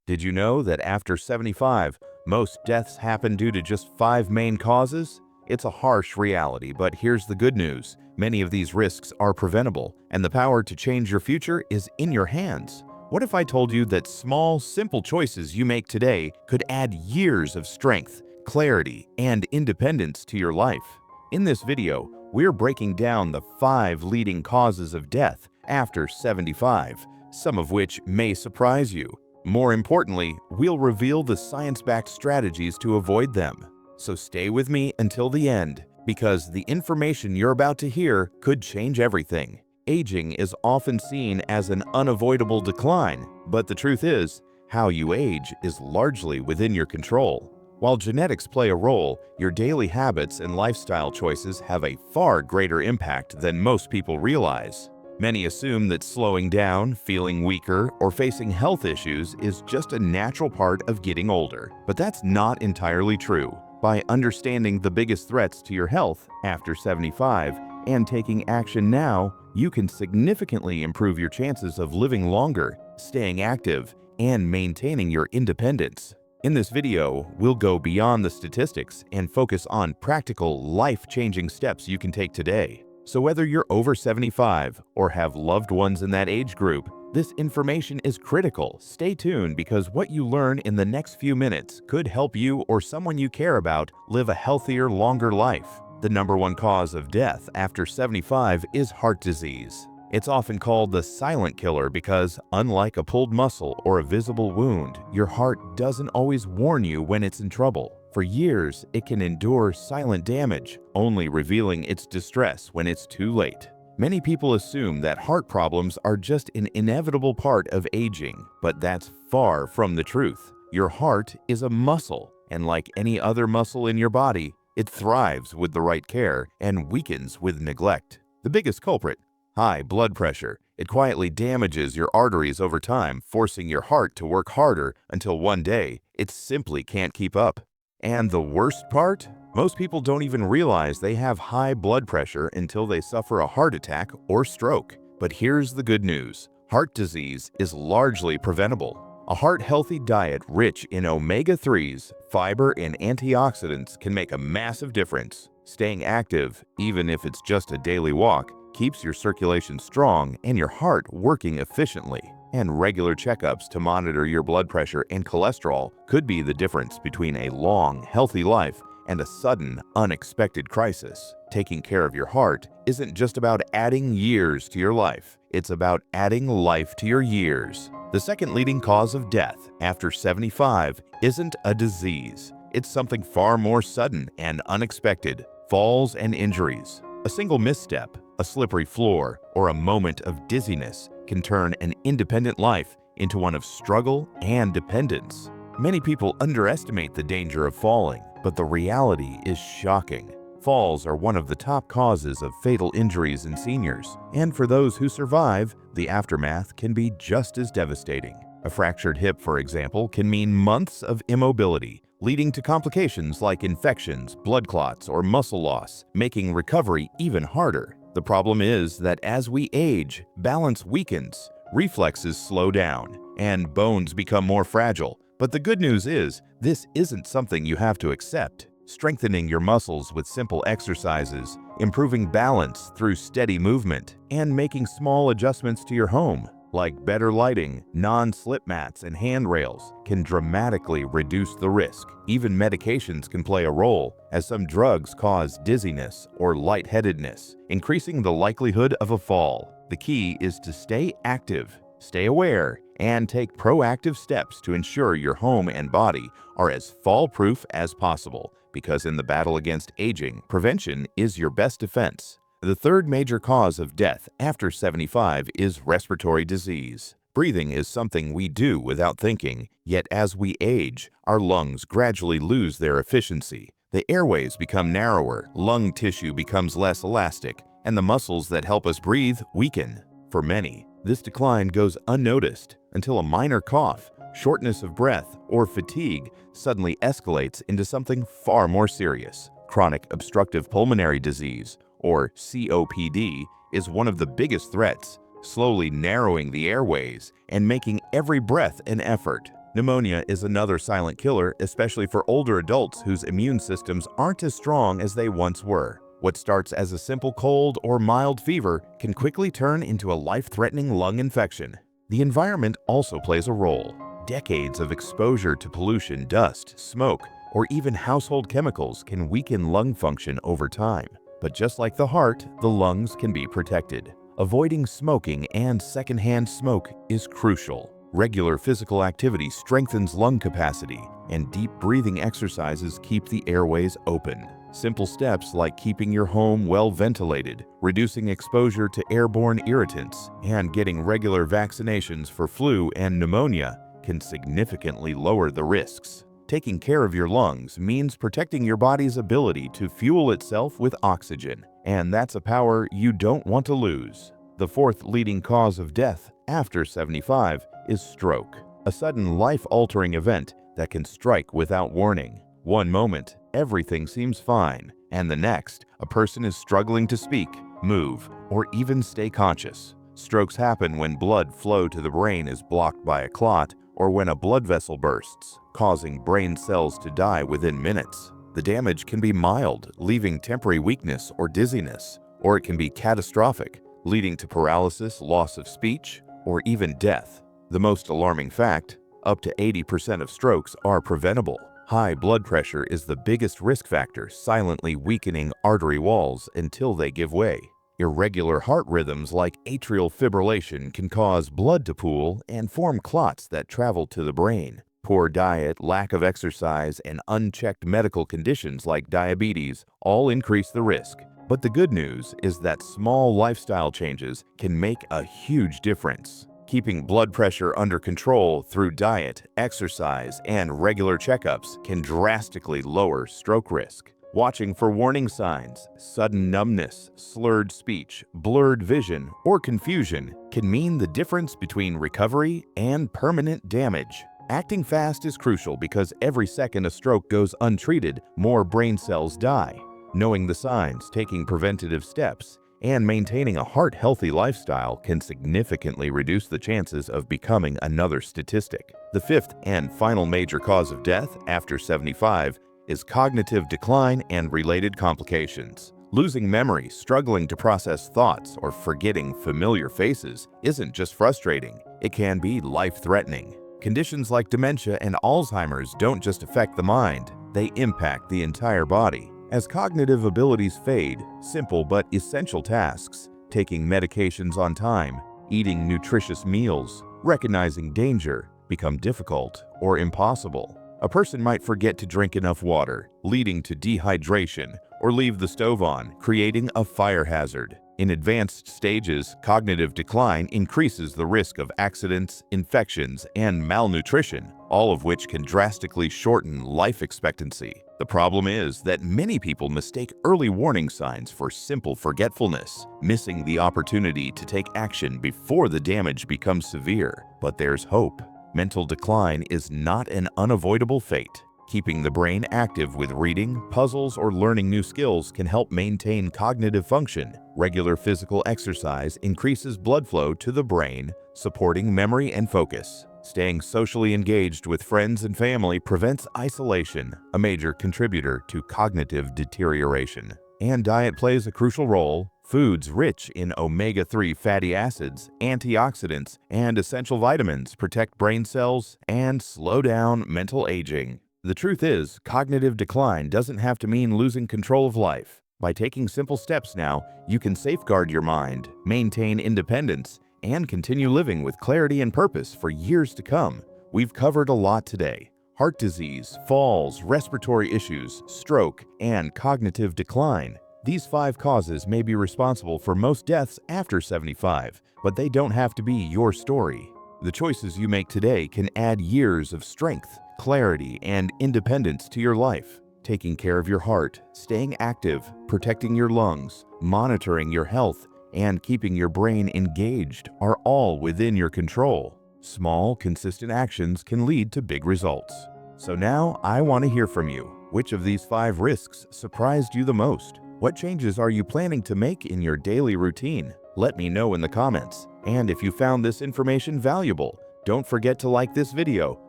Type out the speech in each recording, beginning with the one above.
Did you know that after 75, most deaths happen due to just 5 main causes? It's a harsh reality, but here's the good news. Many of these risks are preventable, and the power to change your future is in your hands. What if I told you that small, simple choices you make today could add years of strength, clarity, and independence to your life? In this video, we're breaking down the 5 leading causes of death after 75, some of which may surprise you. More importantly, we'll reveal the science-backed strategies to avoid them. So stay with me until the end, because the information you're about to hear could change everything. Aging is often seen as an unavoidable decline, but the truth is, how you age is largely within your control. While genetics play a role, your daily habits and lifestyle choices have a far greater impact than most people realize. Many assume that slowing down, feeling weaker, or facing health issues is just a natural part of getting older. But that's not entirely true. By understanding the biggest threats to your health after 75 and taking action now, you can significantly improve your chances of living longer, staying active, and maintaining your independence. In this video, we'll go beyond the statistics and focus on practical, life-changing steps you can take today. So whether you're over 75 or have loved ones in that age group, this information is critical. Stay tuned because what you learn in the next few minutes could help you or someone you care about live a healthier, longer life. The #1 cause of death after 75 is heart disease. It's often called the silent killer because, unlike a pulled muscle or a visible wound, your heart doesn't always warn you when it's in trouble. For years, it can endure silent damage, only revealing its distress when it's too late. Many people assume that heart problems are just an inevitable part of aging, but that's far from the truth. Your heart is a muscle, and like any other muscle in your body, it thrives with the right care and weakens with neglect. The biggest culprit: high blood pressure. It quietly damages your arteries over time, forcing your heart to work harder until one day it simply can't keep up. And the worst part? Most people don't even realize they have high blood pressure until they suffer a heart attack or stroke. But here's the good news. Heart disease is largely preventable. A heart-healthy diet rich in omega-3s, fiber, and antioxidants can make a massive difference. Staying active, even if it's just a daily walk, keeps your circulation strong and your heart working efficiently. And regular checkups to monitor your blood pressure and cholesterol could be the difference between a long, healthy life and a sudden, unexpected crisis. Taking care of your heart isn't just about adding years to your life, it's about adding life to your years. The second leading cause of death after 75 isn't a disease. It's something far more sudden and unexpected: falls and injuries. A single misstep, a slippery floor, or a moment of dizziness can turn an independent life into one of struggle and dependence. Many people underestimate the danger of falling, but the reality is shocking. Falls are one of the top causes of fatal injuries in seniors, and for those who survive, the aftermath can be just as devastating. A fractured hip, for example, can mean months of immobility, leading to complications like infections, blood clots, or muscle loss, making recovery even harder. The problem is that as we age, balance weakens, reflexes slow down, and bones become more fragile. But the good news is, this isn't something you have to accept. Strengthening your muscles with simple exercises, improving balance through steady movement, and making small adjustments to your home, like better lighting, non-slip mats, and handrails, can dramatically reduce the risk. Even medications can play a role, as some drugs cause dizziness or lightheadedness, increasing the likelihood of a fall. The key is to stay active, stay aware, and take proactive steps to ensure your home and body are as fall-proof as possible, because in the battle against aging, prevention is your best defense. The third major cause of death after 75 is respiratory disease. Breathing is something we do without thinking, yet as we age, our lungs gradually lose their efficiency. The airways become narrower, lung tissue becomes less elastic, and the muscles that help us breathe weaken. For many, this decline goes unnoticed until a minor cough, shortness of breath, or fatigue suddenly escalates into something far more serious. Chronic obstructive pulmonary disease, or COPD, is one of the biggest threats, slowly narrowing the airways and making every breath an effort. Pneumonia is another silent killer, especially for older adults whose immune systems aren't as strong as they once were. What starts as a simple cold or mild fever can quickly turn into a life-threatening lung infection. The environment also plays a role. Decades of exposure to pollution, dust, smoke, or even household chemicals can weaken lung function over time. But just like the heart, the lungs can be protected. Avoiding smoking and secondhand smoke is crucial. Regular physical activity strengthens lung capacity, and deep breathing exercises keep the airways open. Simple steps like keeping your home well ventilated, reducing exposure to airborne irritants, and getting regular vaccinations for flu and pneumonia can significantly lower the risks. Taking care of your lungs means protecting your body's ability to fuel itself with oxygen, and that's a power you don't want to lose. The fourth leading cause of death after 75 is stroke, a sudden life-altering event that can strike without warning. One moment, everything seems fine, and the next, a person is struggling to speak, move, or even stay conscious. Strokes happen when blood flow to the brain is blocked by a clot or when a blood vessel bursts, causing brain cells to die within minutes. The damage can be mild, leaving temporary weakness or dizziness, or it can be catastrophic, leading to paralysis, loss of speech, or even death. The most alarming fact, up to 80% of strokes are preventable. High blood pressure is the biggest risk factor, silently weakening artery walls until they give way. Irregular heart rhythms like atrial fibrillation can cause blood to pool and form clots that travel to the brain. Poor diet, lack of exercise, and unchecked medical conditions like diabetes all increase the risk. But the good news is that small lifestyle changes can make a huge difference. Keeping blood pressure under control through diet, exercise, and regular checkups can drastically lower stroke risk. Watching for warning signs, sudden numbness, slurred speech, blurred vision, or confusion can mean the difference between recovery and permanent damage. Acting fast is crucial because every second a stroke goes untreated, more brain cells die. Knowing the signs, taking preventative steps, and maintaining a heart-healthy lifestyle can significantly reduce the chances of becoming another statistic. The fifth and final major cause of death after 75 is cognitive decline and related complications. Losing memory, struggling to process thoughts, or forgetting familiar faces isn't just frustrating, it can be life-threatening. Conditions like dementia and Alzheimer's don't just affect the mind, they impact the entire body. As cognitive abilities fade, simple but essential tasks, taking medications on time, eating nutritious meals, recognizing danger, become difficult or impossible. A person might forget to drink enough water, leading to dehydration, or leave the stove on, creating a fire hazard. In advanced stages, cognitive decline increases the risk of accidents, infections, and malnutrition, all of which can drastically shorten life expectancy. The problem is that many people mistake early warning signs for simple forgetfulness, missing the opportunity to take action before the damage becomes severe. But there's hope. Mental decline is not an unavoidable fate. Keeping the brain active with reading, puzzles, or learning new skills can help maintain cognitive function. Regular physical exercise increases blood flow to the brain, supporting memory and focus. Staying socially engaged with friends and family prevents isolation, a major contributor to cognitive deterioration. And diet plays a crucial role. Foods rich in omega-3 fatty acids, antioxidants, and essential vitamins protect brain cells and slow down mental aging. The truth is, cognitive decline doesn't have to mean losing control of life. By taking simple steps now, you can safeguard your mind, maintain independence, and continue living with clarity and purpose for years to come. We've covered a lot today. Heart disease, falls, respiratory issues, stroke, and cognitive decline. These 5 causes may be responsible for most deaths after 75, but they don't have to be your story. The choices you make today can add years of strength, clarity, and independence to your life. Taking care of your heart, staying active, protecting your lungs, monitoring your health, and keeping your brain engaged are all within your control. Small, consistent actions can lead to big results. So now I want to hear from you. Which of these 5 risks surprised you the most? What changes are you planning to make in your daily routine? Let me know in the comments. And if you found this information valuable, don't forget to like this video,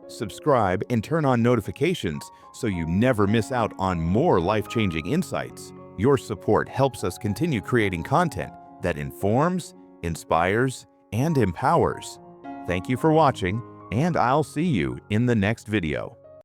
subscribe, and turn on notifications so you never miss out on more life-changing insights. Your support helps us continue creating content that informs, inspires, and empowers. Thank you for watching, and I'll see you in the next video.